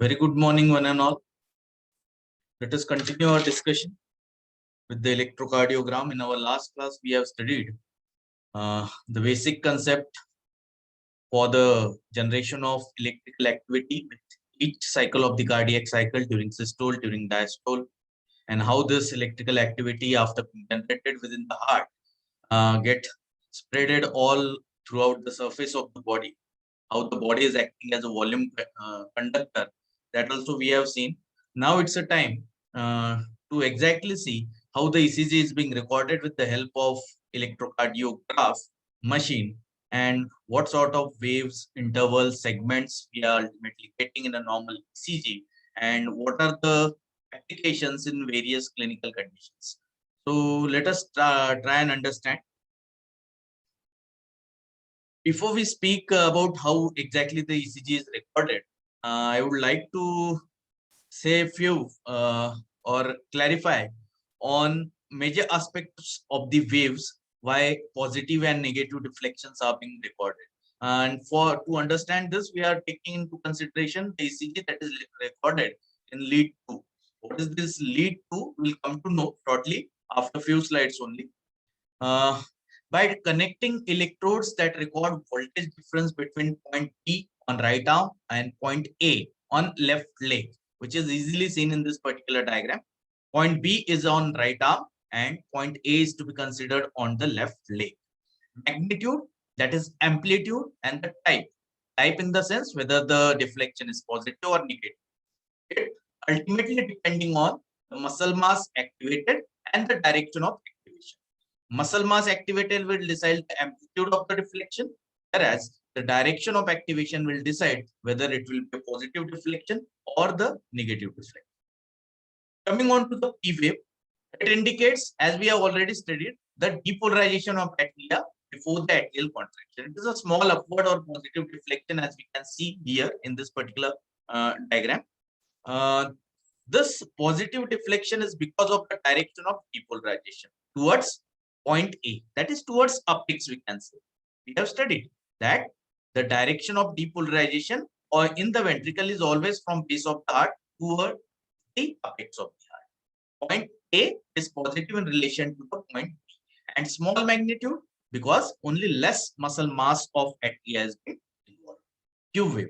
Very good morning, one and all. Let us continue our discussion with the electrocardiogram. In our last class, we have studied the basic concept for the generation of electrical activity with each cycle of the cardiac cycle during systole, during diastole, and how this electrical activity, after being generated within the heart, get spreaded all throughout the surface of the body. How the body is acting as a volume conductor. That also we have seen. Now it's a time to exactly see how the ECG is being recorded with the help of electrocardiograph machine, and what sort of waves, intervals, segments we are ultimately getting in a normal ECG, and what are the applications in various clinical conditions. So let us try and understand. Before we speak about how exactly the ECG is recorded, I would like to say a few or clarify on major aspects of the waves, why positive and negative deflections are being recorded. And for to understand this, we are taking into consideration the ECG that is recorded in lead 2. What is this lead 2? We'll come to know shortly after a few slides only. Uh, by connecting electrodes that record voltage difference between point B on right arm and point A on left leg, which is easily seen in this particular diagram. Point B is on right arm and point A is to be considered on the left leg. Magnitude, that is amplitude, and the type. Type in the sense whether the deflection is positive or negative. It ultimately depending on the muscle mass activated and the direction of activation. Muscle mass activated will decide the amplitude of the deflection, whereas the direction of activation will decide whether it will be a positive deflection or the negative deflection. Coming on to the P wave, it indicates, as we have already studied, the depolarization of atria before the atrial contraction. It is a small upward or positive deflection, as we can see here in this particular diagram. This positive deflection is because of the direction of depolarization towards point A, that is towards apex, we can say. We have studied that the direction of depolarization or in the ventricle is always from base of the heart toward the apex of the heart. Point A is positive in relation to the point B, and small magnitude because only less muscle mass of atria has been involved. Q wave.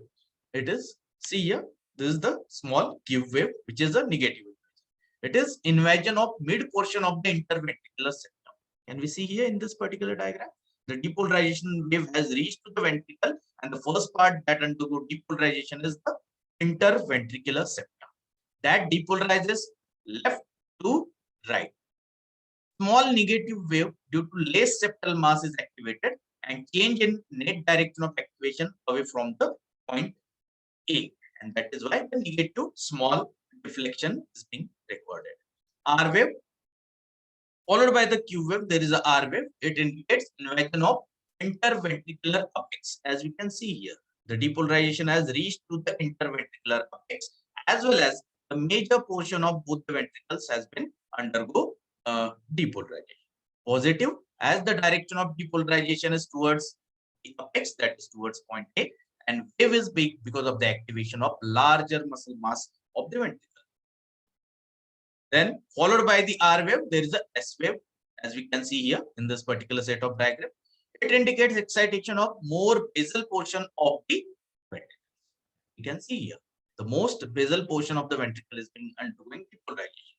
It is, see here, this is the small Q wave, which is a negative wave. It is invasion of mid portion of the interventricular septum. Can we see here in this particular diagram? The depolarization wave has reached to the ventricle, and the first part that undergo depolarization is the interventricular septum. That depolarizes left to right. Small negative wave due to less septal mass is activated and change in net direction of activation away from the point A, and that is why the negative small deflection is being recorded. R wave followed by the Q wave, there is a R wave. It indicates invasion of interventricular apex, as we can see here. The depolarization has reached to the interventricular apex, as well as the major portion of both the ventricles has been undergo depolarization. Positive, as the direction of depolarization is towards the apex, that is towards point A, and wave is big because of the activation of larger muscle mass of the ventricle. Then followed by the R wave, there is a S wave, as we can see here in this particular set of diagram. It indicates excitation of more basal portion of the ventricle. You can see here, the most basal portion of the ventricle is being undergoing depolarization.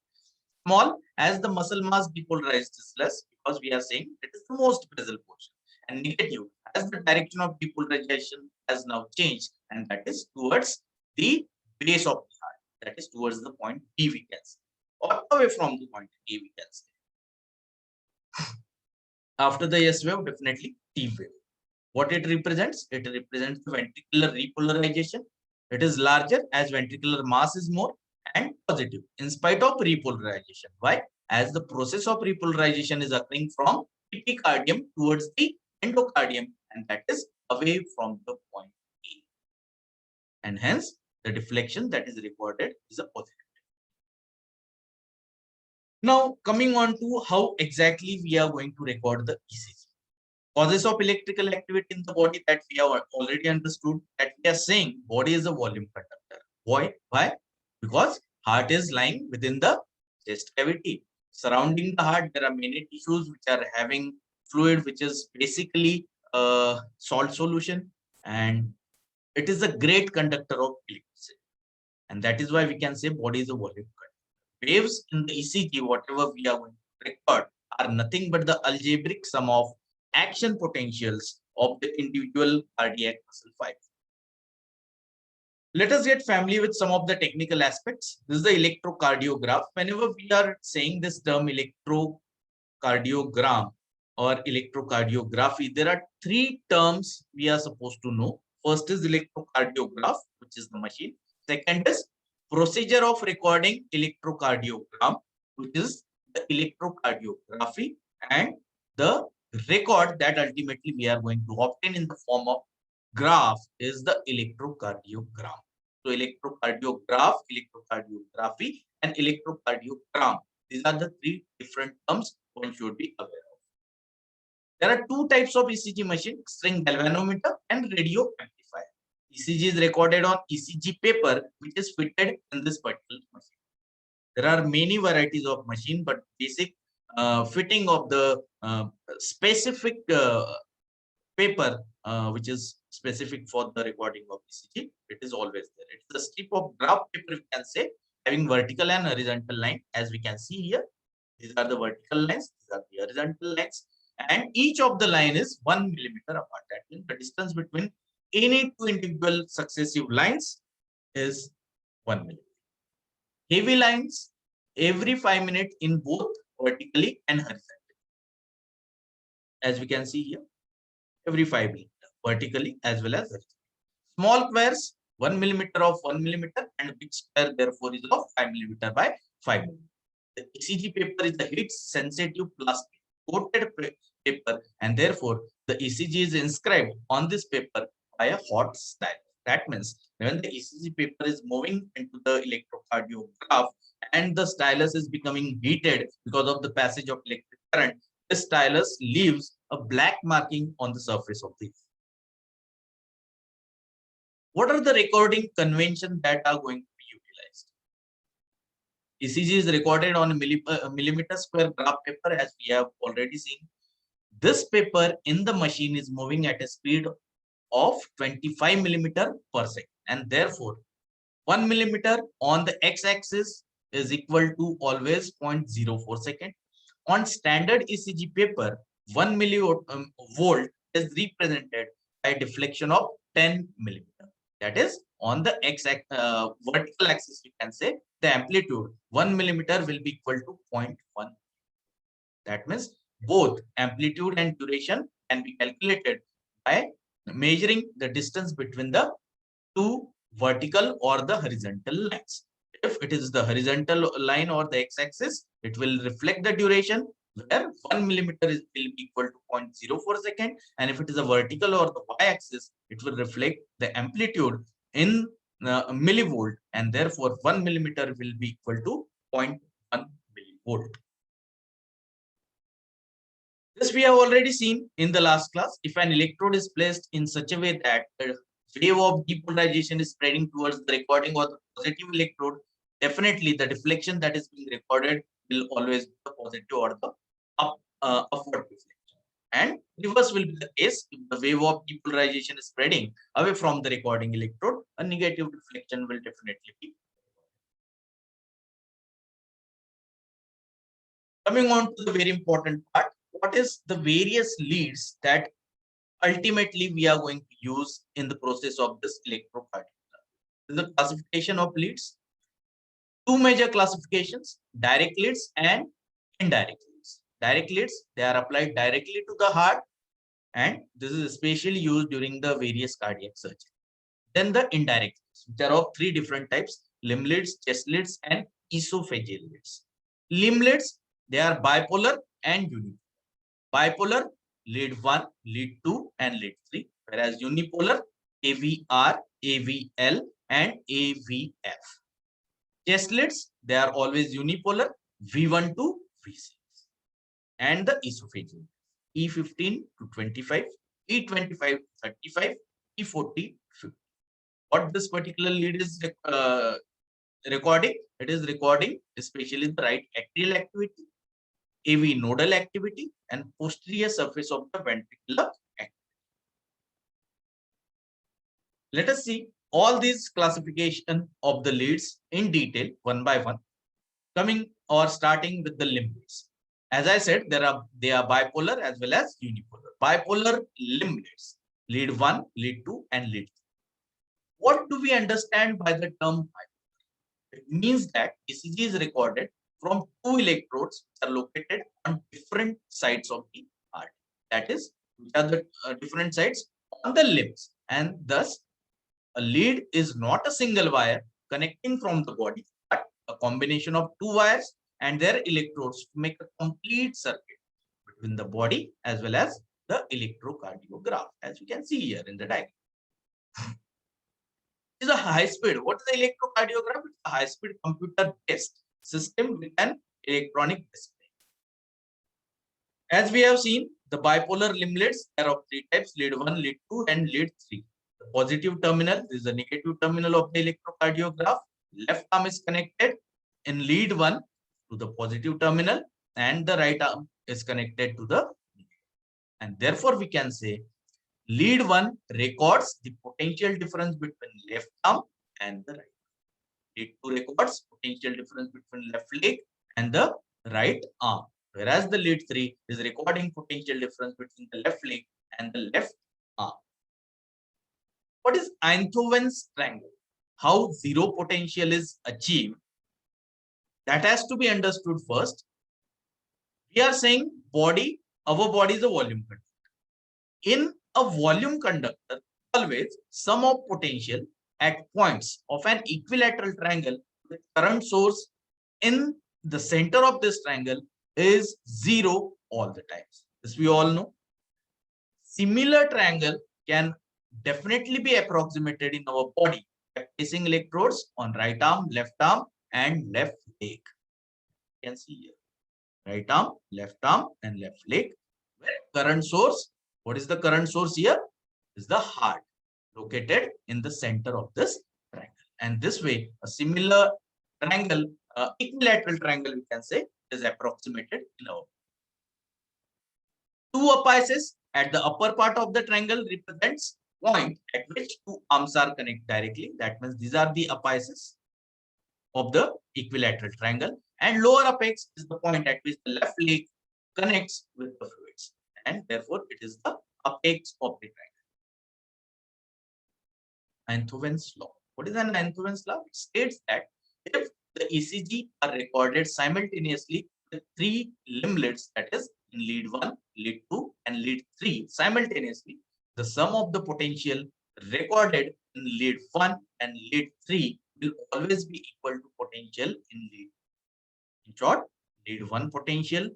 Small, as the muscle mass depolarized is less, because we are saying it is the most basal portion. And negative, as the direction of depolarization has now changed, and that is towards the base of the heart, that is towards the point B, we can see, or away from the point A, we can say. After the S wave, definitely T wave. What it represents? It represents the ventricular repolarization. It is larger as ventricular mass is more and positive in spite of repolarization. Why? As the process of repolarization is occurring from epicardium towards the endocardium, and that is away from the point A. And hence, the deflection that is recorded is a positive. Now, coming on to how exactly we are going to record the ECG. Causes of electrical activity in the body that we have already understood, that we are saying body is a volume conductor. Why? Why? Because heart is lying within the chest cavity. Surrounding the heart, there are many tissues which are having fluid, which is basically salt solution, and it is a great conductor of electricity. And that is why we can say body is a volume conductor. Waves in the ECG, whatever we are going to record, are nothing but the algebraic sum of action potentials of the individual cardiac muscle fibers. Let us get familiar with some of the technical aspects. This is the electrocardiograph. Whenever we are saying this term electrocardiogram or electrocardiography, there are three terms we are supposed to know. First is electrocardiograph, which is the machine. Second is procedure of recording electrocardiogram, which is the electrocardiography, and the record that ultimately we are going to obtain in the form of graph is the electrocardiogram. So electrocardiograph, electrocardiography, and electrocardiogram. These are the three different terms one should be aware of. There are two types of ECG machine, string galvanometer and radio amplifier. ECG is recorded on ECG paper, which is fitted in this particular machine. There are many varieties of machine, but basic fitting of the specific paper, which is specific for the recording of ECG, it is always there. It's a strip of graph paper, we can say, having vertical and horizontal line, as we can see here. These are the vertical lines, these are the horizontal lines, and each of the line is 1 millimeter apart. That means the distance between any two individual successive lines is 1 millimeter. Heavy lines every 5 minutes in both vertically and horizontally, as we can see here, every 5 minutes, vertically as well as horizontally. Small squares, 1 millimeter of 1 millimeter, and big square therefore is of 5 millimeter by 5 millimeter. The ECG paper is the heat sensitive plastic coated paper, and therefore the ECG is inscribed on this paper by a hot stylus. That means when the ECG paper is moving into the electrocardiograph and the stylus is becoming heated because of the passage of electric current, the stylus leaves a black marking on the surface of the. What are the recording conventions that are going to be utilized? ECG is recorded on a millimeter square graph paper, as we have already seen. This paper in the machine is moving at a speed of 25 millimeter per second, and therefore 1 millimeter on the x-axis is equal to always 0.04 second. On standard ECG paper, 1 millivolt is represented by a deflection of 10 millimeter. That is, on the vertical axis, we can say the amplitude 1 millimeter will be equal to 0.1. That means both amplitude and duration can be calculated by measuring the distance between the two vertical or the horizontal lines. If it is the horizontal line or the x-axis, it will reflect the duration, where 1 millimeter will be equal to 0.04 second, and if it is a vertical or the y-axis, it will reflect the amplitude in millivolt, and therefore 1 millimeter will be equal to 0.1 millivolt. This we have already seen in the last class. If an electrode is placed in such a way that the wave of depolarization is spreading towards the recording or the positive electrode, definitely the deflection that is being recorded will always be the positive or the upward deflection. And reverse will be the case. If the wave of depolarization is spreading away from the recording electrode, a negative deflection will definitely be. Coming on to the very important part, what is the various leads that ultimately we are going to use in the process of this electrocardiogram? The classification of leads. Two major classifications: direct leads and indirect leads. Direct leads, they are applied directly to the heart, and this is especially used during the various cardiac surgery. Then the indirect leads, which are of three different types: limb leads, chest leads, and esophageal leads. Limb leads, they are bipolar and unipolar. Bipolar, lead 1, lead 2, and lead 3, whereas unipolar, AVR, AVL, and AVF. Chest leads, they are always unipolar, V1 to V6. And the esophageal, E15 to 25, E25 to 35, E40 to 50. what this particular lead is recording. It is recording especially the right atrial activity, AV nodal activity, and posterior surface of the ventricular activity. Let us see all these classification of the leads in detail one by one, coming or starting with the limb leads. As I said, they are bipolar as well as unipolar. Bipolar limb leads, lead 1, lead 2, and lead 3. What do we understand by the term bipolar? It means that ECG is recorded from two electrodes which are located on different sides of the heart. That is, which are the different sides on the limbs, and thus a lead is not a single wire connecting from the body, but a combination of two wires and their electrodes to make a complete circuit between the body as well as the electrocardiograph, as you can see here in the diagram. It is a high speed. What is the electrocardiograph? It's a high speed computer based system with an electronic display. As we have seen, the bipolar limb leads are of three types: lead 1, lead 2, and lead 3. The positive terminal is the negative terminal of the electrocardiograph. Left arm is connected in lead 1 to the positive terminal, and the right arm is connected to the negative. And therefore, we can say lead 1 records the potential difference between left arm and the right. Lead 2 records potential difference between left leg and the right arm, whereas the lead 3 is recording potential difference between the left leg and the left arm. What is Einthoven's triangle? How zero potential is achieved? That has to be understood first. We are saying body, our body is a volume conductor. In a volume conductor, always sum of potential at points of an equilateral triangle with current source in the center of this triangle is zero all the times. This we all know. Similar triangle can definitely be approximated in our body by placing electrodes on right arm, and left leg. You can see here. Right arm, and left leg. Where current source, what is the current source here? Is the heart located in the center of this triangle. And this way, a similar triangle, equilateral triangle, we can say, is approximated in our. Two apices at the upper part of the triangle represents point at which two arms are connected directly. That means these are the apices of the equilateral triangle, and lower apex is the point at which the left leg connects with the fluids, and therefore it is the apex of the triangle. Einthoven's law. What is an Einthoven's law? It states that if the ECG are recorded simultaneously with three limb leads, that is in lead 1, lead 2, and lead 3 simultaneously, the sum of the potential recorded in lead 1 and lead 3 will always be equal to potential in lead. In short, lead 1 potential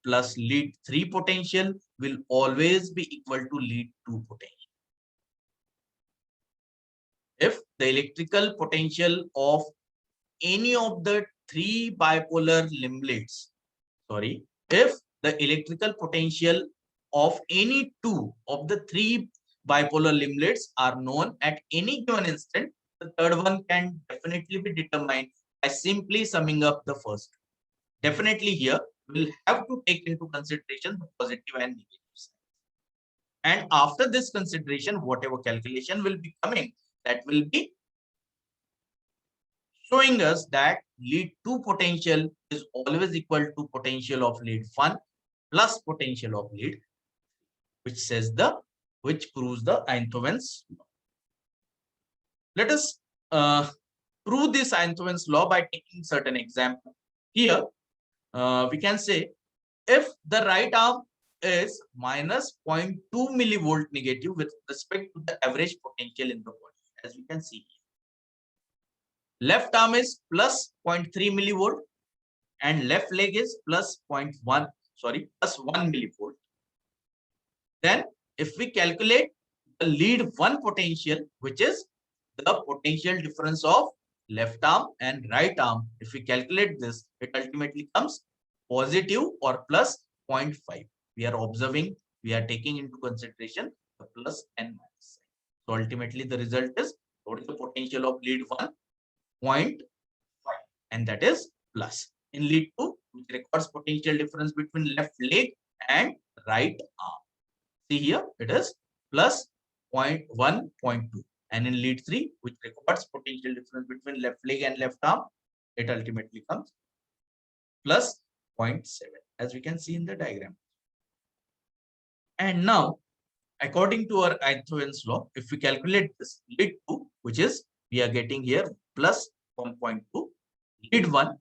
plus lead 3 potential will always be equal to lead 2 potential. If the electrical potential of any of the three bipolar limb leads, if the electrical potential of any two of the three bipolar limb leads are known at any given instant, the third one can definitely be determined by simply summing up the first. Definitely here, we'll have to take into consideration the positive and negative side. And after this consideration, whatever calculation will be coming, that will be showing us that lead 2 potential is always equal to potential of lead 1 plus potential of lead, which proves the Einthoven's law. Let us prove this Einthoven's law by taking certain example. Here, we can say if the right arm is minus 0.2 millivolt negative with respect to the average potential in the body, as we can see here. Left arm is plus 0.3 millivolt and left leg is plus 1 millivolt. Then if we calculate the lead 1 potential, which is the potential difference of left arm and right arm, if we calculate this, it ultimately comes positive or plus 0.5. We are taking into consideration the plus and minus. So ultimately the result is, what is the potential of lead 1 0.5, and that is plus. In lead 2, which records potential difference between left leg and right arm. See here, it is plus 0.1, 0.2. And in lead 3, which records potential difference between left leg and left arm, it ultimately comes plus 0.7, as we can see in the diagram. And now, according to our Einthoven's law, if we calculate this lead 2, which is we are getting here plus 1.2, lead 1,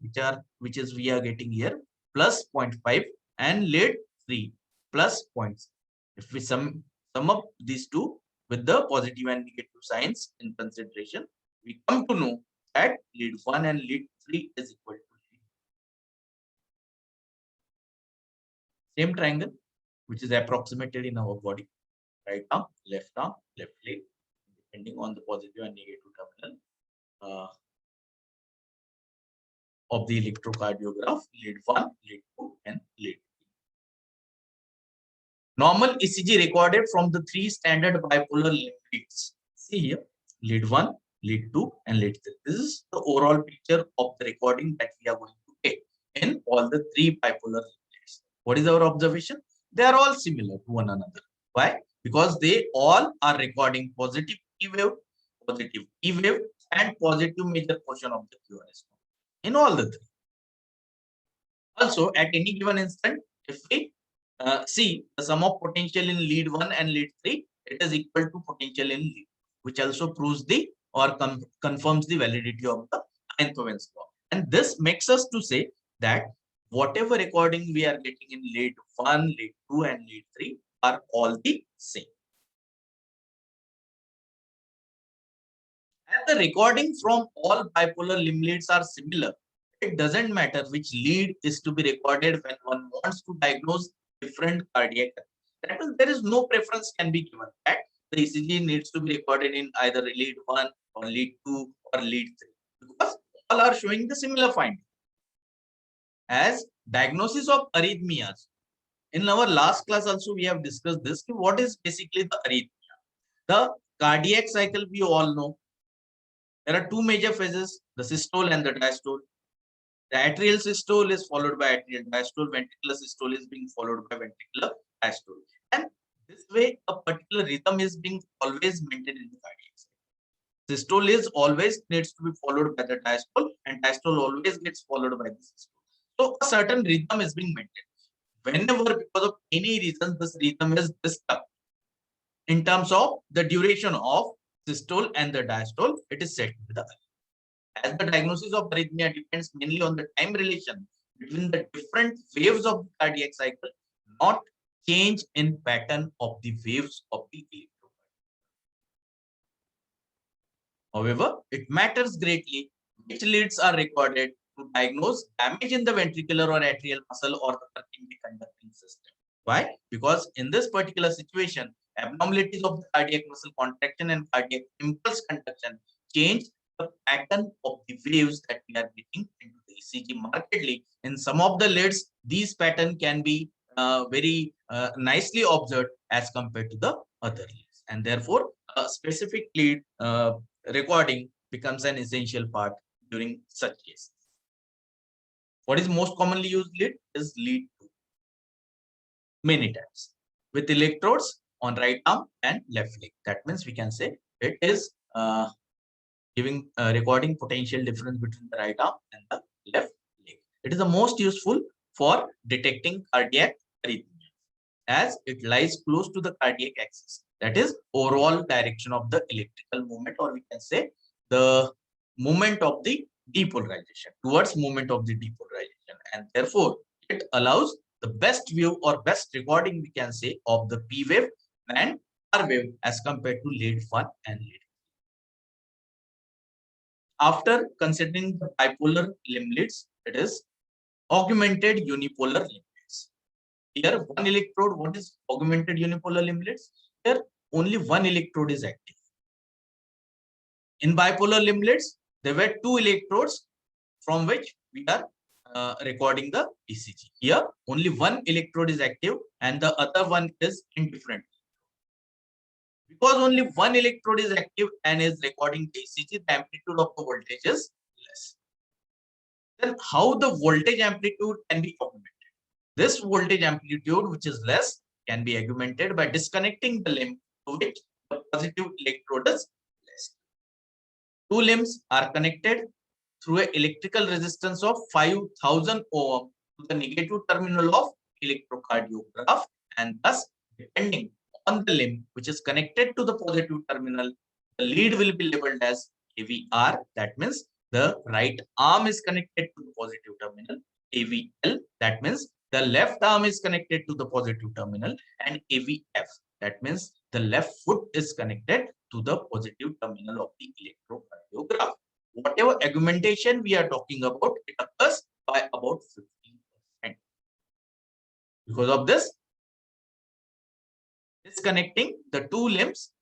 which is we are getting here plus 0.5, and lead 3 plus 0.6. If we sum up these two with the positive and negative signs in consideration, we come to know that lead 1 and lead 3 is equal to lead. Same triangle, which is approximated in our body. Right arm, left leg, depending on the positive and negative terminal of the electrocardiograph, lead 1, lead 2, and lead 3. Normal ECG recorded from the 3 standard bipolar leads. See here, lead 1, lead 2, and lead 3. This is the overall picture of the recording that we are going to take in all the 3 bipolar leads. What is our observation? They are all similar to one another. Why? Because they all are recording positive P wave, positive E wave, and positive major portion of the QRS in all the 3. Also, at any given instant, if we see the sum of potential in lead 1 and lead 3, it is equal to potential in lead, which also proves the or confirms the validity of the Einthoven's law. And this makes us to say that whatever recording we are getting in lead 1, lead 2, and lead 3 are all the same. And the recording from all bipolar limb leads are similar. It doesn't matter which lead is to be recorded when one wants to diagnose different cardiac. That means there is no preference can be given. That the ECG needs to be recorded in either lead 1 or lead 2 or lead 3, because all are showing the similar finding. As diagnosis of arrhythmias, in our last class also we have discussed this. What is basically the arrhythmia? The cardiac cycle we all know. There are 2 major phases, the systole and the diastole. The atrial systole is followed by atrial diastole. Ventricular systole is being followed by ventricular diastole. And this way, a particular rhythm is being always maintained in the cardiac cycle. Systole is always needs to be followed by the diastole, and diastole always gets followed by the systole. So a certain rhythm is being maintained. Whenever, because of any reason, this rhythm is disturbed in terms of the duration of systole and the diastole, it is set to the arrhythmia. As the diagnosis of arrhythmia depends mainly on the time relation between the different waves of the cardiac cycle, not change in pattern of the waves of the electrocardiogram. However, it matters greatly which leads are recorded to diagnose damage in the ventricular or atrial muscle or the Purkinje conducting system. Why? Because in this particular situation, abnormalities of the cardiac muscle contraction and cardiac impulse conduction change the pattern of the waves that we are getting into the ECG markedly. In some of the leads, these pattern can be very nicely observed as compared to the other leads, and therefore a specific lead recording becomes an essential part during such cases. What is most commonly used lead is lead 2, many times, with electrodes on right arm and left leg. That means we can say it is giving recording potential difference between the right arm and the left leg. It is the most useful for detecting cardiac arrhythmia, as it lies close to the cardiac axis. That is overall direction of the electrical movement, or we can say the movement of the depolarization, towards movement of the depolarization, and therefore it allows the best view or best recording, we can say, of the P wave and R wave as compared to lead 1 and lead 2. After considering the bipolar limb leads, it is augmented unipolar limb leads. Here, one electrode. What is augmented unipolar limb leads? Here, only one electrode is active. In bipolar limb leads, there were 2 electrodes from which we are recording the ECG. Here, only one electrode is active and the other one is indifferent. Because only one electrode is active and is recording the ECG, the amplitude of the voltage is less. Then how the voltage amplitude can be augmented? This voltage amplitude, which is less, can be augmented by disconnecting the limb to which the positive electrode is placed. Two limbs are connected through an electrical resistance of 5000 ohm to the negative terminal of electrocardiograph, and thus, depending on the limb which is connected to the positive terminal, the lead will be labeled as AVR. That means the right arm is connected to the positive terminal. AVL, that means the left arm is connected to the positive terminal, and AVF, that means the left foot is connected to the positive terminal of the electrocardiograph. Whatever augmentation we are talking about, it occurs by about 15%. Because of this, disconnecting the two limbs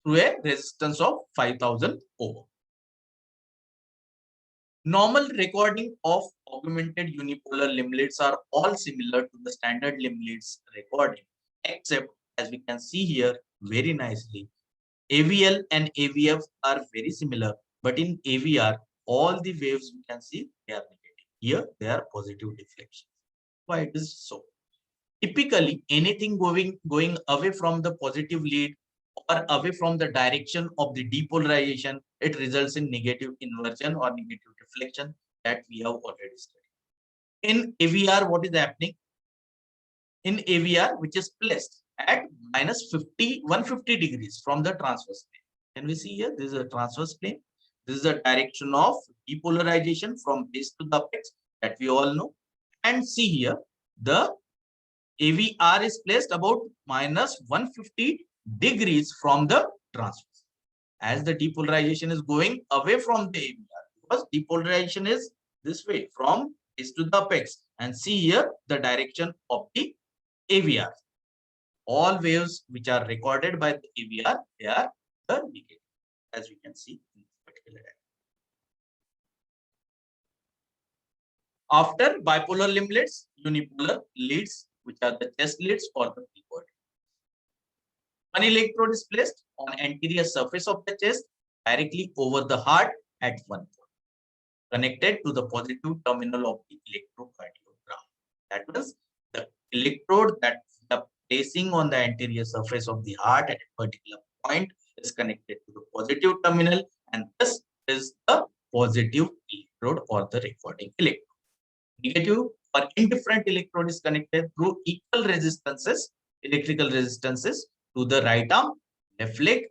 through a resistance of 5000 ohm. Normal recording of augmented unipolar limb leads are all similar to the standard limb leads recording, except, as we can see here very nicely, AVL and AVF are very similar, but in AVR, all the waves we can see they are negative. Here they are positive deflections. Why it is so? Typically, anything going away from the positive lead or away from the direction of the depolarization, it results in negative inversion or negative deflection that we have already studied. In AVR, what is happening? In AVR, which is placed at minus 150 degrees from the transverse plane. Can we see here? This is a transverse plane. This is the direction of depolarization from base to the apex that we all know. And see here, the AVR is placed about minus 150 degrees from the transverse. As the depolarization is going away from the AVR, because depolarization is this way from base to the apex. And see here the direction of the AVR. All waves which are recorded by the AVR, they are the negative, as we can see in this particular diagram. After bipolar limb leads, unipolar leads, which are the chest leads or the precord. One electrode is placed on anterior surface of the chest directly over the heart at one point, connected to the positive terminal of the electrocardiogram. That means the electrode that we are placing on the anterior surface of the heart at a particular point is connected to the positive terminal, and this is the positive electrode or the recording electrode. Negative or indifferent electrode is connected through equal resistances, electrical resistances, to the right arm, left leg,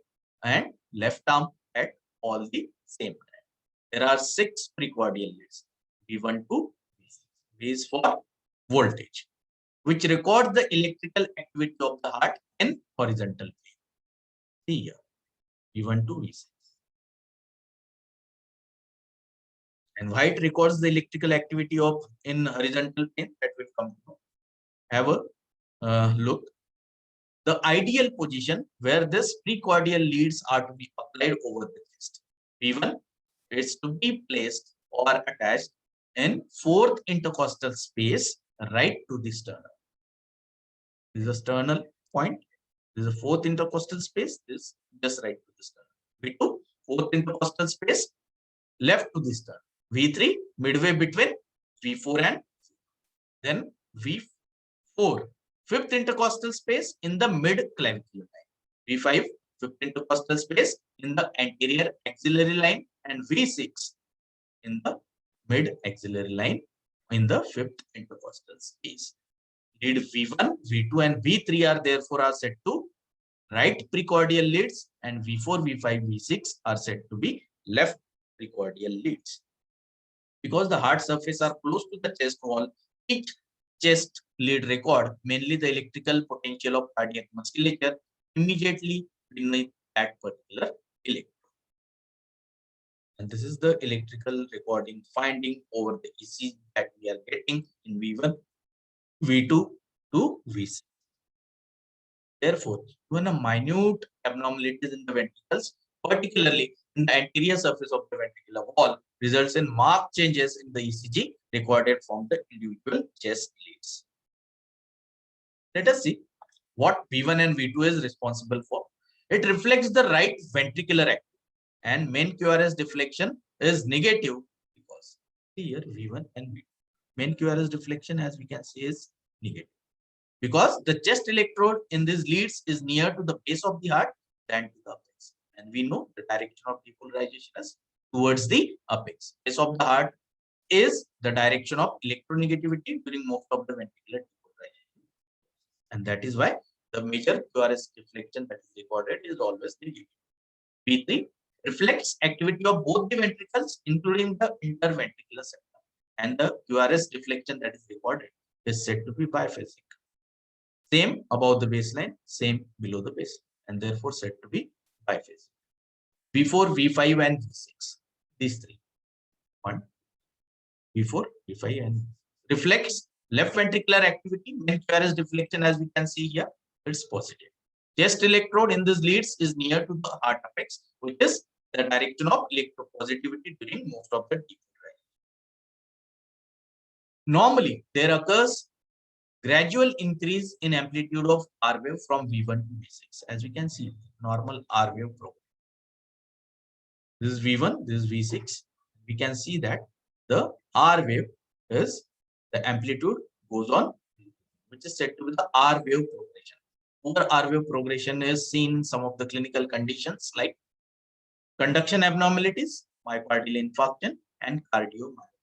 and left arm at all the same time. There are 6 precordial leads, V1 to V6. V is for voltage, which records the electrical activity of the heart in horizontal plane. See here, V1 to V6. And why it records the electrical activity of in horizontal plane, that will come to have a look. The ideal position where this precordial leads are to be applied over the chest. V1 is to be placed or attached in 4th intercostal space right to the sternum. This is a sternal point. This is a 4th intercostal space. This is just right to the sternum. V2, 4th intercostal space left to the sternum. V3, midway between V4 and then V4, 5th intercostal space in the mid-clavicular line. V5, 5th intercostal space in the anterior axillary line, and V6 in the mid-axillary line in the 5th intercostal space. Lead V1, V2, and V3 are therefore are said to right precordial leads, and V4, V5, V6 are said to be left precordial leads. Because the heart surface are close to the chest wall, each chest lead record mainly the electrical potential of cardiac musculature immediately beneath that particular electrode. And this is the electrical recording finding over the ECG that we are getting in V1, V2 to V6. Therefore, when a minute abnormalities in the ventricles, particularly in the anterior surface of the ventricular wall, results in marked changes in the ECG recorded from the individual chest leads. Let us see what V1 and V2 is responsible for. It reflects the right ventricular activity, and main QRS deflection is negative because here V1 and V2. Main QRS deflection, as we can see, is negative because the chest electrode in these leads is near to the base of the heart than to the apex. And we know the direction of depolarization is towards the apex. Base of the heart is the direction of electronegativity during most of the ventricular depolarization. And that is why the major QRS deflection that is recorded is always negative. V3 reflects activity of both the ventricles, including the interventricular septum. And the QRS deflection that is recorded is said to be biphasic. Same above the baseline, same below the baseline, and therefore said to be biphasic. V4, V5, and V6. These three. 1, V4, V5, and reflects left ventricular activity. Main QRS deflection, as we can see here, it's positive. Chest electrode in this leads is near to the heart apex, which is the direction of electropositivity during most of the depolarization. Normally, there occurs gradual increase in amplitude of R wave from V1 to V6. As we can see, normal R wave progression. This is V1, this is V6. We can see that the R wave is the amplitude goes on, which is said to be the R wave progression. Poor R wave progression is seen in some of the clinical conditions like conduction abnormalities, myocardial infarction, and cardiomyopathy.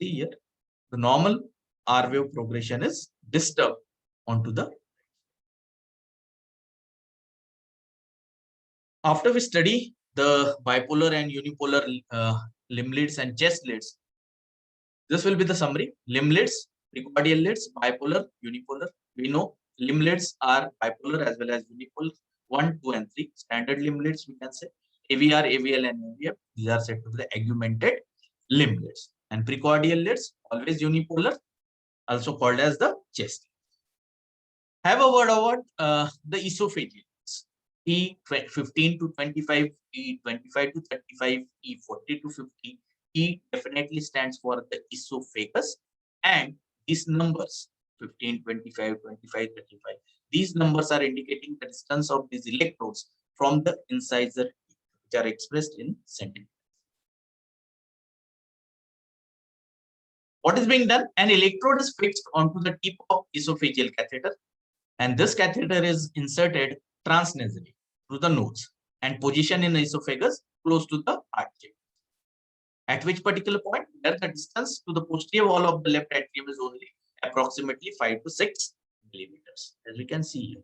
See here, the normal R wave progression is disturbed onto the. After we study the bipolar and unipolar limb leads and chest leads, this will be the summary. Limb leads, precordial leads, bipolar, unipolar. We know limb leads are bipolar as well as unipolar. 1, 2, and 3. Standard limb leads, we can say AVR, AVL, and AVF. These are said to be the augmented limb leads. And precordial leads, always unipolar, also called as the chest. Have a word about the esophageal. E15 to 25, E25 to 35, E40 to 50. E definitely stands for the esophagus, and these numbers 15, 25, 25, 35. These numbers are indicating the distance of these electrodes from the incisor, which are expressed in centimeters. What is being done? An electrode is fixed onto the tip of esophageal catheter, and this catheter is inserted transnasally through the nose and positioned in the esophagus close to the heart chamber. At which particular point, where the distance to the posterior wall of the left atrium is only approximately 5 to 6 millimeters. As we can see here,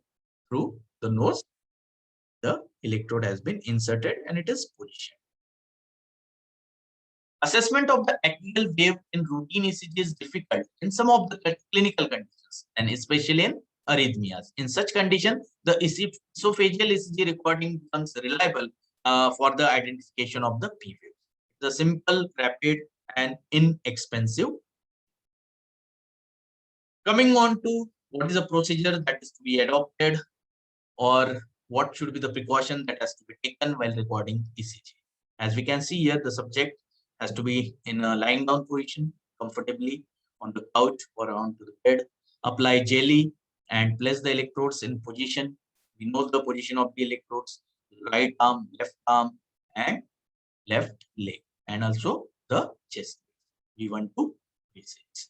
through the nose, the electrode has been inserted and it is positioned. Assessment of the axial wave in routine ECG is difficult in some of the clinical conditions, and especially in arrhythmias. In such condition, the esophageal ECG recording becomes reliable for the identification of the P wave. The simple, rapid, and inexpensive. Coming on to what is the procedure that is to be adopted, or what should be the precaution that has to be taken while recording ECG. As we can see here, the subject has to be in a lying down position, comfortably on the couch or onto the bed. Apply jelly and place the electrodes in position. We know the position of the electrodes: right arm, and left leg, and also the chest, V1 to V6.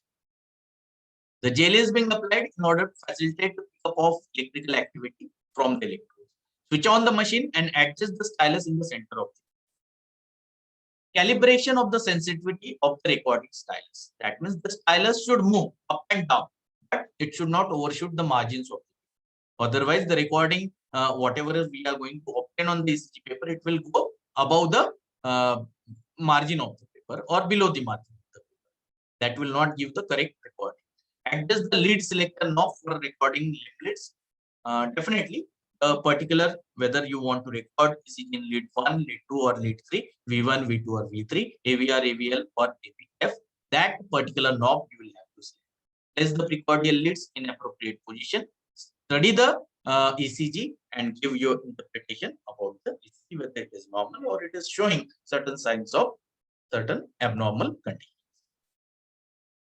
The jelly is being applied in order to facilitate the pickup of electrical activity from the electrodes. Switch on the machine and adjust the stylus in the center of the calibration of the sensitivity of the recording stylus. That means the stylus should move up and down, but it should not overshoot the margins of it. Otherwise, the recording, whatever we are going to obtain on the ECG paper, it will go above the margin of the paper or below the margin of the paper. That will not give the correct recording. Adjust the lead selector knob for recording limb leads. Definitely, particular whether you want to record ECG in lead 1, lead 2, or lead 3, V1, V2, or V3, AVR, AVL, or AVF, that particular knob you will have to select. Place the precordial leads in appropriate position. Study the ECG and give your interpretation about the ECG, whether it is normal or it is showing certain signs of certain abnormal conditions.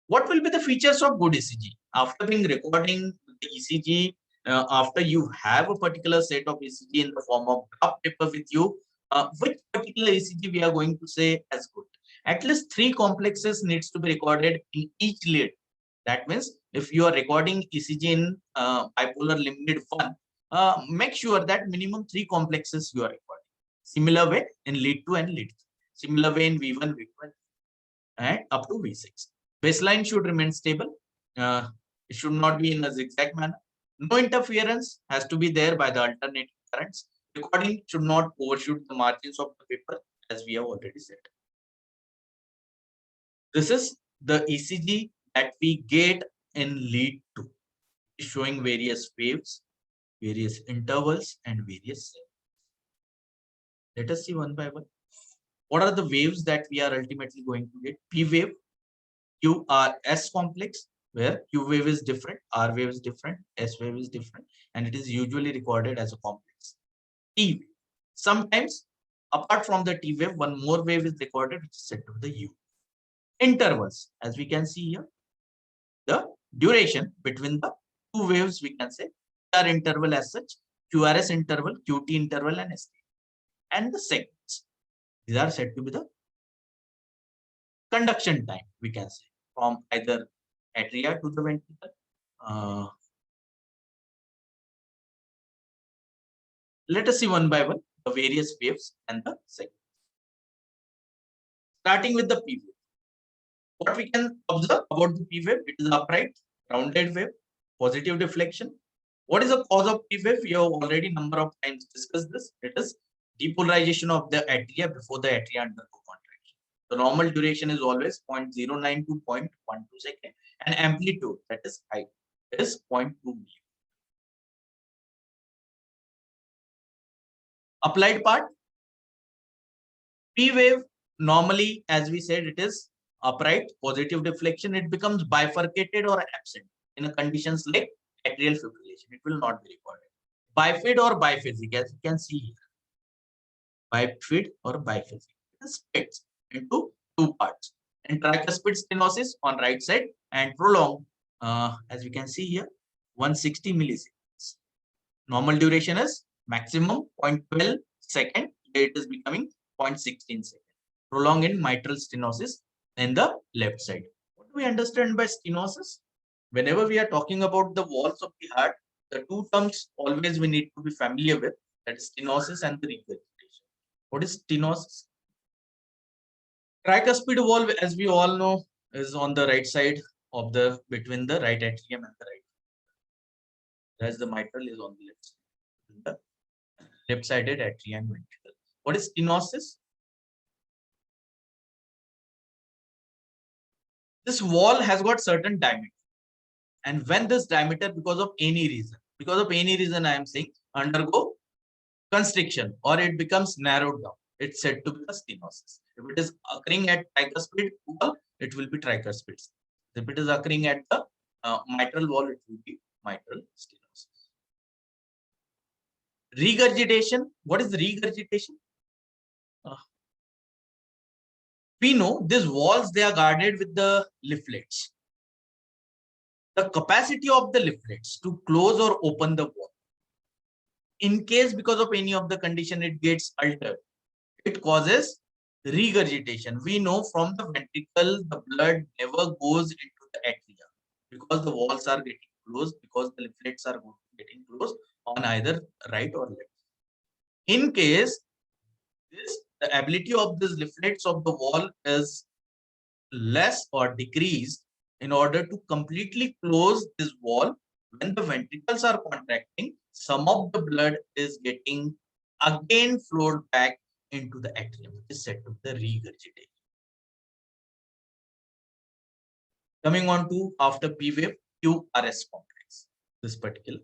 What will be the features of good ECG? After being recording the ECG, after you have a particular set of ECG in the form of graph paper with you, which particular ECG we are going to say as good. At least 3 complexes needs to be recorded in each lead. That means if you are recording ECG in bipolar limited 1, make sure that minimum 3 complexes you are recording. Similar way in lead 2 and lead 3. Similar way in V1, V2, and up to V6. Baseline should remain stable. It should not be in a zigzag manner. No interference has to be there by the alternating currents. Recording should not overshoot the margins of the paper, as we have already said. This is the ECG that we get in lead 2, showing various waves, various intervals, and various segments. Let us see one by one. What are the waves that we are ultimately going to get? P wave, QRS complex, where Q wave is different, R wave is different, S wave is different, and it is usually recorded as a complex. T wave. Sometimes, apart from the T wave, one more wave is recorded, which is set to the U. Intervals, as we can see here, the duration between the 2 waves, we can say, are interval as such, QRS interval, QT interval, and ST. And the segments, these are said to be the conduction time, we can say, from either atria to the ventricle. Let us see one by one the various waves and the segments. Starting with the P wave. What we can observe about the P wave, it is upright, rounded wave, positive deflection. What is the cause of P wave? We have already number of times discussed this. It is depolarization of the atria before the atria undergo contraction. The normal duration is always 0.09 to 0.12 second, and amplitude, that is height, is 0.2 millimeter. Applied part, P wave normally, as we said, it is upright, positive deflection. It becomes bifurcated or absent in a conditions like atrial fibrillation. It will not be recorded. Bifid or biphasic, as you can see here. Bifid or biphasic. It splits into 2 parts. And tricuspid stenosis on right side and prolonged, as we can see here, 160 milliseconds. Normal duration is maximum 0.12 second. It is becoming 0.16 second. Prolonged in mitral stenosis in the left side. What do we understand by stenosis? Whenever we are talking about the walls of the heart, the 2 terms always we need to be familiar with, that is stenosis and the regurgitation. What is stenosis? Tricuspid valve, as we all know, is on the right side of the between the right atrium and the right. Whereas the mitral is on the left side. The left-sided atrium ventricle. What is stenosis? This wall has got certain diameter, and when this diameter, because of any reason, I am saying, undergo constriction or it becomes narrowed down, it's said to be a stenosis. If it is occurring at tricuspid wall, it will be tricuspid. If it is occurring at the mitral wall, it will be mitral stenosis. Regurgitation. What is regurgitation? We know these walls, they are guarded with the leaflets. The capacity of the leaflets to close or open the wall, in case because of any of the condition it gets altered, it causes regurgitation. We know from the ventricle, the blood never goes into the atria because the walls are getting closed, because the leaflets are getting closed on either right or left. In case the ability of these leaflets of the wall is less or decreased, in order to completely close this wall, when the ventricles are contracting, some of the blood is getting again flowed back into the atrium, which is said to be the regurgitation. Coming on to after P wave, QRS complex. This particular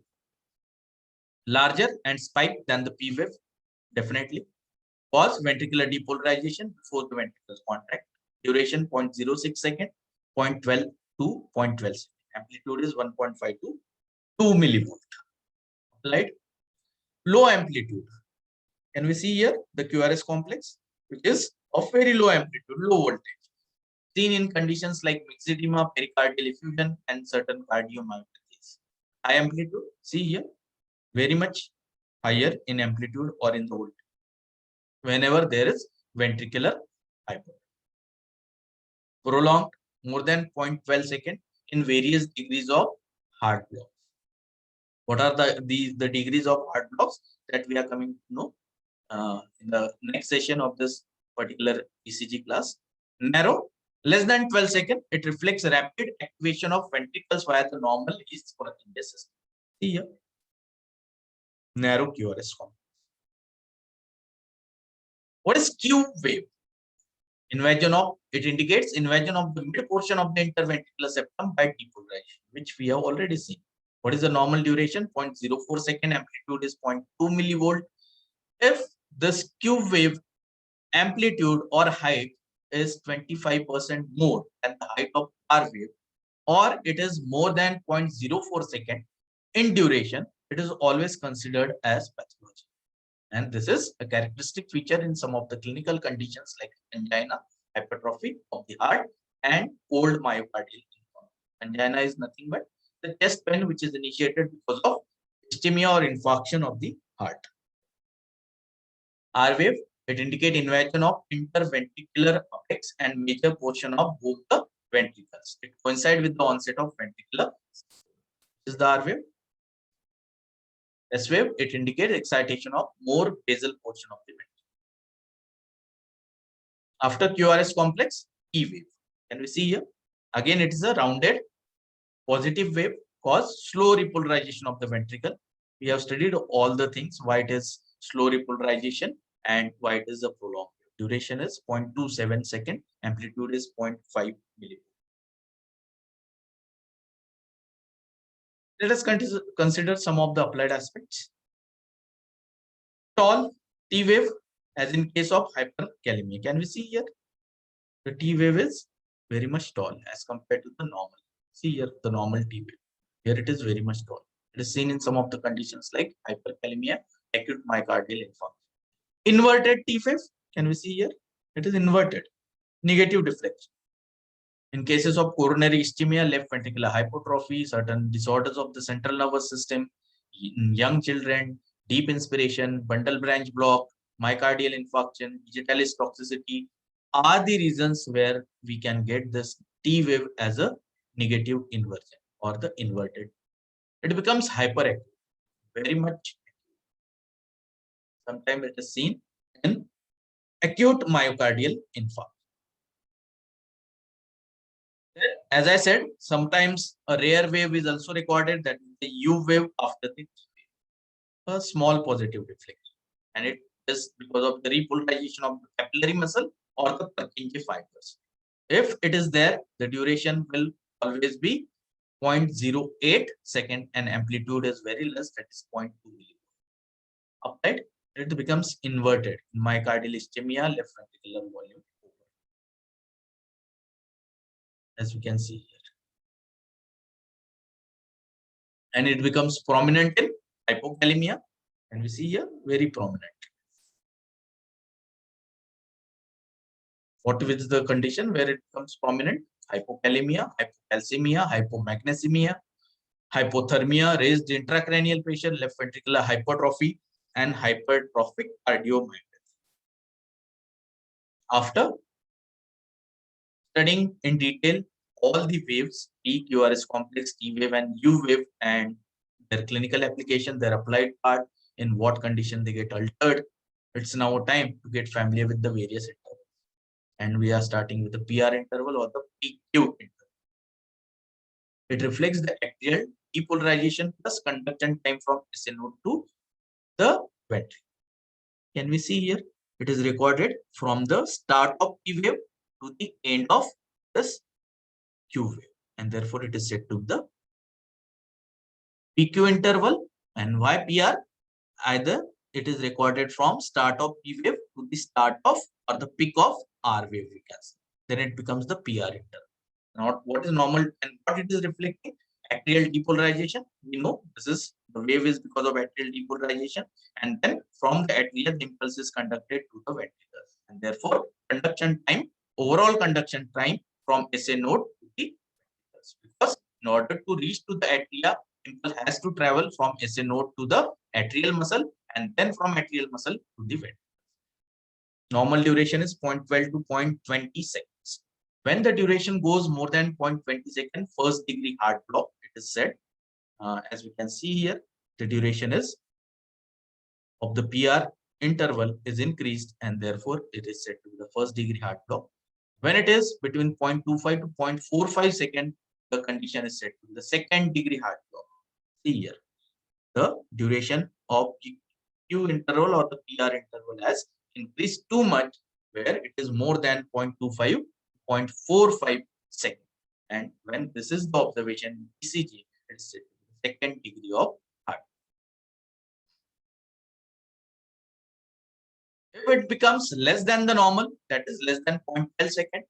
larger and spiked than the P wave, definitely. Cause ventricular depolarization before the ventricles contract. Duration 0.06 second, 0.12 to 0.12 second. Amplitude is 1.5 to 2 millivolt. Right? Low amplitude. Can we see here the QRS complex, which is of very low amplitude, low voltage, seen in conditions like myxedema, pericardial effusion, and certain cardiomyopathies. high amplitude. See here, very much higher in amplitude or in the voltage whenever there is ventricular hypertrophy. Prolonged more than 0.12 second in various degrees of heart block. What are the degrees of heart blocks that we are coming to know in the next session of this particular ECG class? Narrow, less than 12 seconds, it reflects rapid activation of ventricles via the normal east Purkinje system. See here, narrow QRS complex. What is Q wave? Invasion of, it indicates invasion of the mid portion of the interventricular septum by depolarization, which we have already seen. What is the normal duration? 0.04 second, amplitude is 0.2 millivolt. If this Q wave amplitude or height is 25% more than the height of R wave, or it is more than 0.04 second in duration, it is always considered as pathology. And this is a characteristic feature in some of the clinical conditions like angina, hypertrophy of the heart, and cold myocardial infarction. Angina is nothing but the chest pain which is initiated because of ischemia or infarction of the heart. R wave, it indicates invasion of interventricular apex and major portion of both the ventricles. It coincides with the onset of ventricular. This is the R wave. S wave, it indicates excitation of more basal portion of the ventricle. After QRS complex, E wave. Can we see here? Again, it is a rounded positive wave cause slow repolarization of the ventricle. We have studied all the things, why it is slow repolarization and why it is a prolonged. Duration is 0.27 second, amplitude is 0.5 millivolt. Let us consider some of the applied aspects. Tall T wave, as in case of hyperkalemia. Can we see here? The T wave is very much tall as compared to the normal. See here, the normal T wave. Here it is very much tall. It is seen in some of the conditions like hyperkalemia, acute myocardial infarction. Inverted T wave, can we see here? It is inverted, negative deflection. In cases of coronary ischemia, left ventricular hypertrophy, certain disorders of the central nervous system, in young children, deep inspiration, bundle branch block, myocardial infarction, digitalis toxicity are the reasons where we can get this T wave as a negative inversion or the inverted. It becomes hyperactive, very much. Sometimes it is seen in acute myocardial infarction. As I said, sometimes a rare wave is also recorded, that is the U wave after the T wave. A small positive deflection. And it is because of the repolarization of the capillary muscle or the Purkinje fibers. If it is there, the duration will always be 0.08 second and amplitude is very less, that is 0.2 millivolt. Upright, it becomes inverted. Myocardial ischemia, left ventricular volume. As we can see here. And it becomes prominent in hypokalemia. And we see here, very prominent. What is the condition where it becomes prominent? Hypokalemia, hypocalcemia, hypomagnesemia, hypothermia, raised intracranial pressure, left ventricular hypertrophy, and hypertrophic cardiomyopathy. After studying in detail all the waves, T, QRS complex, T wave, and U wave, and their clinical application, their applied part, in what condition they get altered, it's now time to get familiar with the various intervals. And we are starting with the PR interval or the PQ interval. It reflects the atrial depolarization plus conduction time from SA node to the ventricle. Can we see here? It is recorded from the start of P wave to the end of this Q wave, and therefore it is set to the PQ interval. And why PR? Either it is recorded from start of P wave to the start of or the peak of R wave, we can say. Then it becomes the PR interval. Not what is normal and what it is reflecting. Atrial depolarization. We know this is the wave is because of atrial depolarization, and then from the atria, the impulse is conducted to the ventricles, and therefore conduction time, overall conduction time from SA node to the ventricles. Because in order to reach to the atria, impulse has to travel from SA node to the atrial muscle and then from atrial muscle to the ventricle. Normal duration is 0.12 to 0.20 seconds. When the duration goes more than 0.20 seconds, first degree heart block, it is said. As we can see here, the duration is of the PR interval is increased and therefore it is said to be the first degree heart block. When it is between 0.25 to 0.45 seconds, the condition is said to be the second degree heart block. See here, the duration of Q interval or the PR interval has increased too much, where it is more than 0.25, 0.45 seconds. And when this is the observation in ECG, it's the second degree of heart. If it becomes less than the normal, that is less than 0.12 seconds,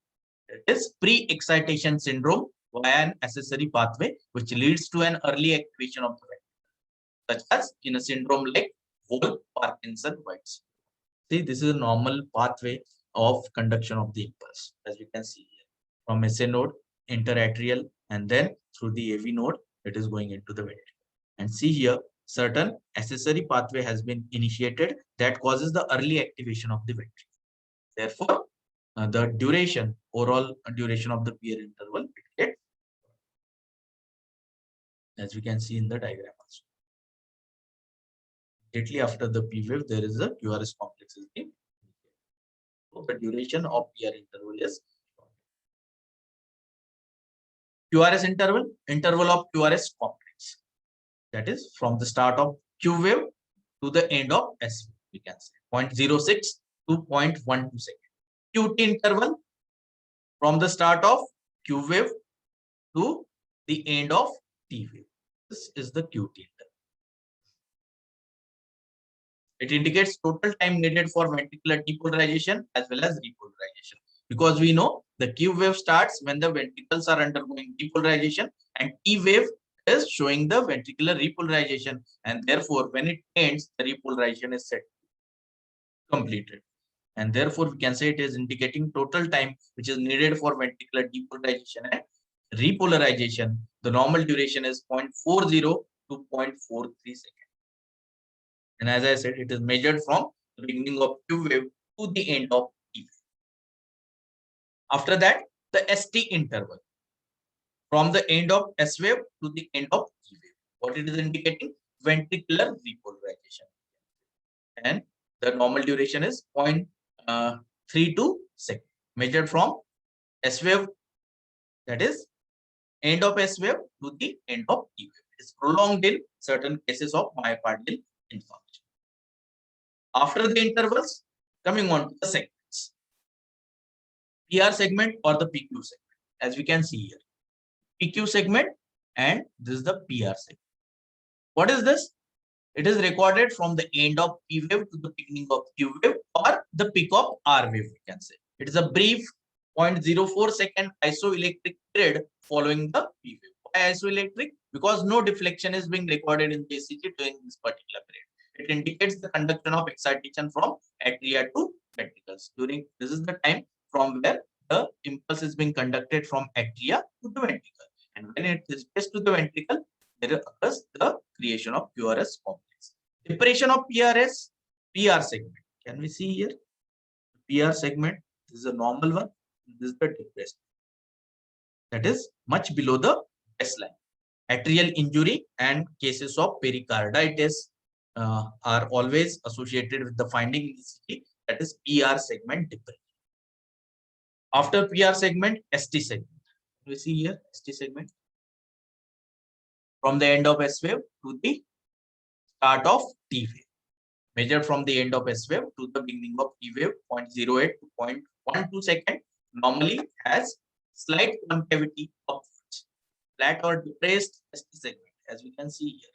it is pre-excitation syndrome via an accessory pathway, which leads to an early activation of the ventricle, such as in a syndrome like Wolff-Parkinson-White. See, this is a normal pathway of conduction of the impulse, as we can see here. From SA node, interatrial, and then through the AV node, it is going into the ventricle. And see here, certain accessory pathway has been initiated that causes the early activation of the ventricle. Therefore, the duration, overall duration of the PR interval, it gets, as we can see in the diagram also. Immediately after the P wave, there is a QRS complex is being. So the duration of PR interval is QRS interval, interval of QRS complex. That is from the start of Q wave to the end of S wave, we can say 0.06 to 0.12 seconds. QT interval from the start of Q wave to the end of T wave. This is the QT interval. It indicates total time needed for ventricular depolarization as well as repolarization. Because we know the Q wave starts when the ventricles are undergoing depolarization and T wave is showing the ventricular repolarization, and therefore when it ends, the repolarization is set completed. And therefore we can say it is indicating total time which is needed for ventricular depolarization and repolarization. The normal duration is 0.40 to 0.43 seconds. And as I said, it is measured from the beginning of Q wave to the end of T wave. After that, the ST interval from the end of S wave to the end of T wave. What it is indicating? Ventricular repolarization. And the normal duration is 0.32 seconds, measured from S wave, that is end of S wave to the end of T wave. It is prolonged in certain cases of myocardial infarction. After the intervals, coming on to the segments. PR segment or the PQ segment, as we can see here. PQ segment and this is the PR segment. What is this? It is recorded from the end of P wave to the beginning of Q wave or the peak of R wave, we can say. It is a brief 0.04 second isoelectric period following the P wave. Why isoelectric? Because no deflection is being recorded in the ECG during this particular period. It indicates the conduction of excitation from atria to ventricles. During this is the time from where the impulse is being conducted from atria to the ventricle. And when it is placed to the ventricle, there occurs the creation of QRS complex. Depression of PR segment. Can we see here? PR segment, this is a normal one. This is the depressed. That is much below the baseline. Atrial injury and cases of pericarditis are always associated with the finding in ECG, that is PR segment depression. After PR segment, ST segment. We see here ST segment from the end of S wave to the start of T wave, measured from the end of S wave to the beginning of T wave, 0.08 to 0.12 second. Normally has slight concavity upwards, flat or depressed ST segment, as we can see here.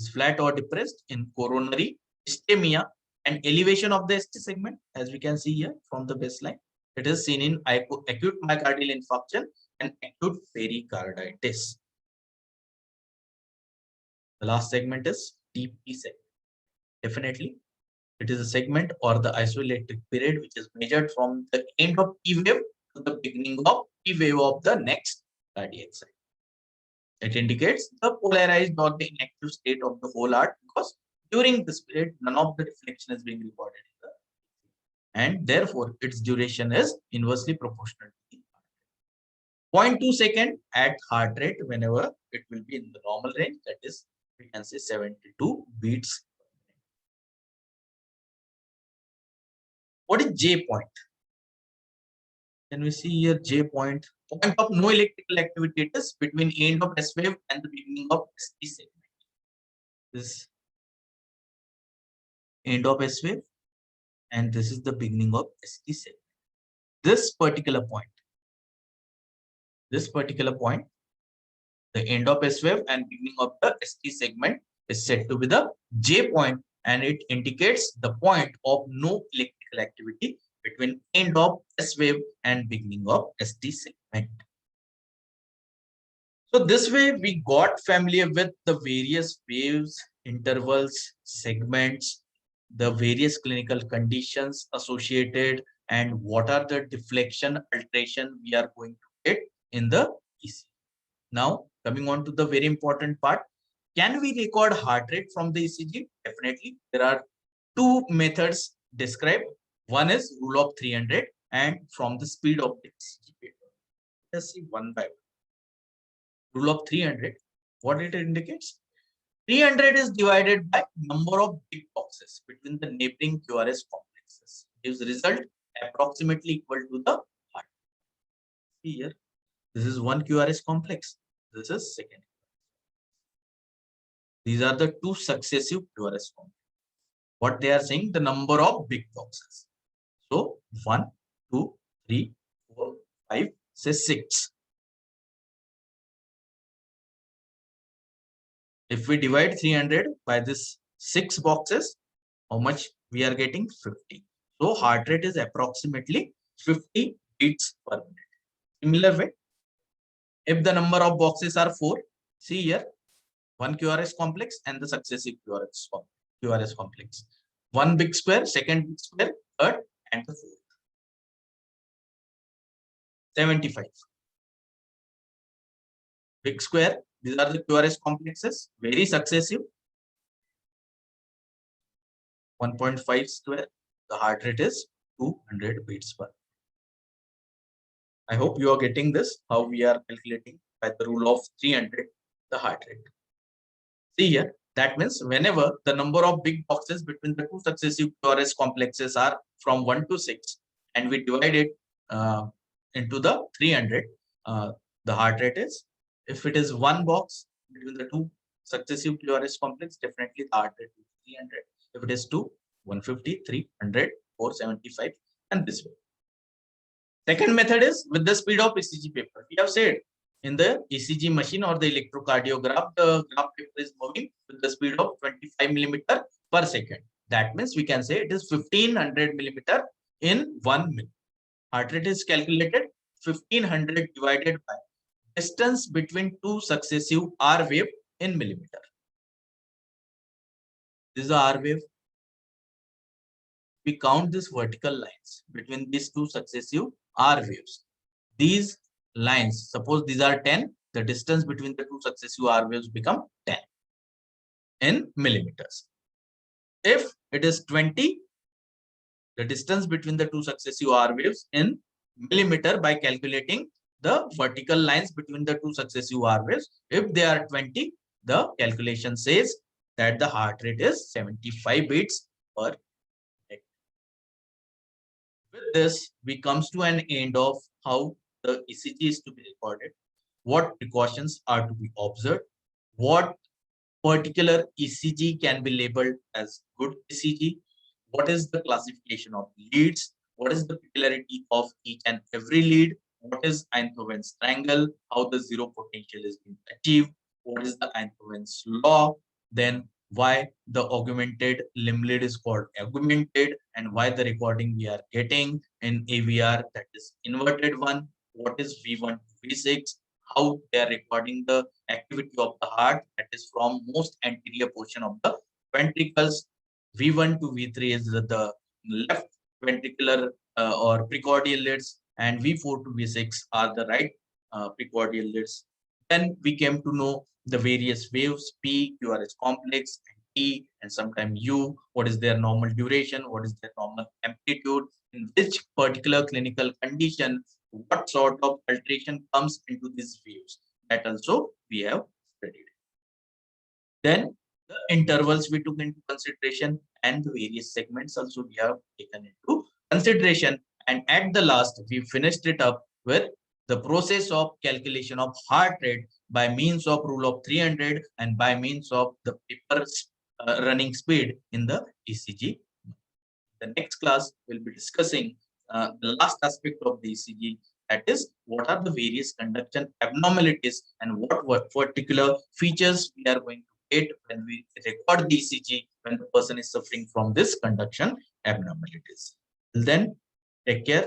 Is flat or depressed in coronary ischemia and elevation of the ST segment, as we can see here from the baseline. It is seen in acute myocardial infarction and acute pericarditis. The last segment is TP segment. Definitely, it is a segment or the isoelectric period which is measured from the end of T wave to the beginning of T wave of the next cardiac cycle. It indicates the polarized or the inactive state of the whole heart, because during this period, none of the reflection is being recorded in the, and therefore its duration is inversely proportional to the 0.2 second at heart rate whenever it will be in the normal range, that is, we can say 72 beats. What is J point? Can we see here J point? Point of no electrical activity, it is between end of S wave and the beginning of ST segment. This end of S wave, and this is the beginning of ST segment. This particular point, the end of S wave and beginning of the ST segment is said to be the J point, and it indicates the point of no electrical activity between end of S wave and beginning of ST segment. So this way we got familiar with the various waves, intervals, segments, the various clinical conditions associated, and what are the deflection, alteration we are going to get in the ECG. Now, coming on to the very important part, can we record heart rate from the ECG? Definitely. There are two methods described. One is rule of 300 and from the speed of the ECG paper. Let's see one by one. Rule of 300, what it indicates? 300 is divided by number of big boxes between the neighboring QRS complexes. Gives result approximately equal to the heart. See here, this is one QRS complex. This is second. These are the two successive QRS complexes. What they are saying, the number of big boxes. So 1, 2, 3, 4, 5, say 6. If we divide 300 by this 6 boxes, how much we are getting? 50. So heart rate is approximately 50 beats per minute. Similar way, if the number of boxes are 4, see here, one QRS complex and the successive QRS complex. One big square, second big square, third, and the fourth. 75. Big square, these are the QRS complexes, very successive. 1.5 square, the heart rate is 200 beats per minute. I hope you are getting this, how we are calculating by the rule of 300, the heart rate. See here, that means whenever the number of big boxes between the two successive QRS complexes are from 1 to 6, and we divide it into the 300, the heart rate is, if it is one box between the two successive QRS complex, definitely the heart rate is 300. If it is 2, 150, 300, 475, and this way. Second method is with the speed of ECG paper. We have said in the ECG machine or the electrocardiograph, the graph paper is moving with the speed of 25 millimeter per second. That means we can say it is 1500 millimeter in 1 minute. Heart rate is calculated 1500 divided by distance between two successive R wave in millimeter. This is the R wave. We count these vertical lines between these two successive R waves. These lines, suppose these are 10, the distance between the two successive R waves become 10 in millimeters. If it is 20, the distance between the two successive R waves in millimeter by calculating the vertical lines between the two successive R waves. If they are 20, the calculation says that the heart rate is 75 beats per minute. With this, we comes to an end of how the ECG is to be recorded, what precautions are to be observed, what particular ECG can be labeled as good ECG, what is the classification of leads, what is the peculiarity of each and every lead, what is Einthoven's triangle, how the zero potential is being achieved, what is the Einthoven's law, then why the augmented limb lead is called augmented, and why the recording we are getting in AVR, that is inverted one, what is V1 to V6, how they are recording the activity of the heart, that is from most anterior portion of the ventricles. V1 to V3 is the left ventricular or precordial leads, and V4 to V6 are the right precordial leads. Then we came to know the various waves, P, QRS complex, and T, and sometimes U. What is their normal duration? What is their normal amplitude? In which particular clinical condition, what sort of alteration comes into these waves? That also we have studied. Then the intervals we took into consideration and the various segments also we have taken into consideration. And at the last, we finished it up with the process of calculation of heart rate by means of rule of 300 and by means of the paper running speed in the ECG. The next class will be discussing the last aspect of the ECG, that is what are the various conduction abnormalities and what particular features we are going to get when we record the ECG when the person is suffering from this conduction abnormalities. Till then, take care.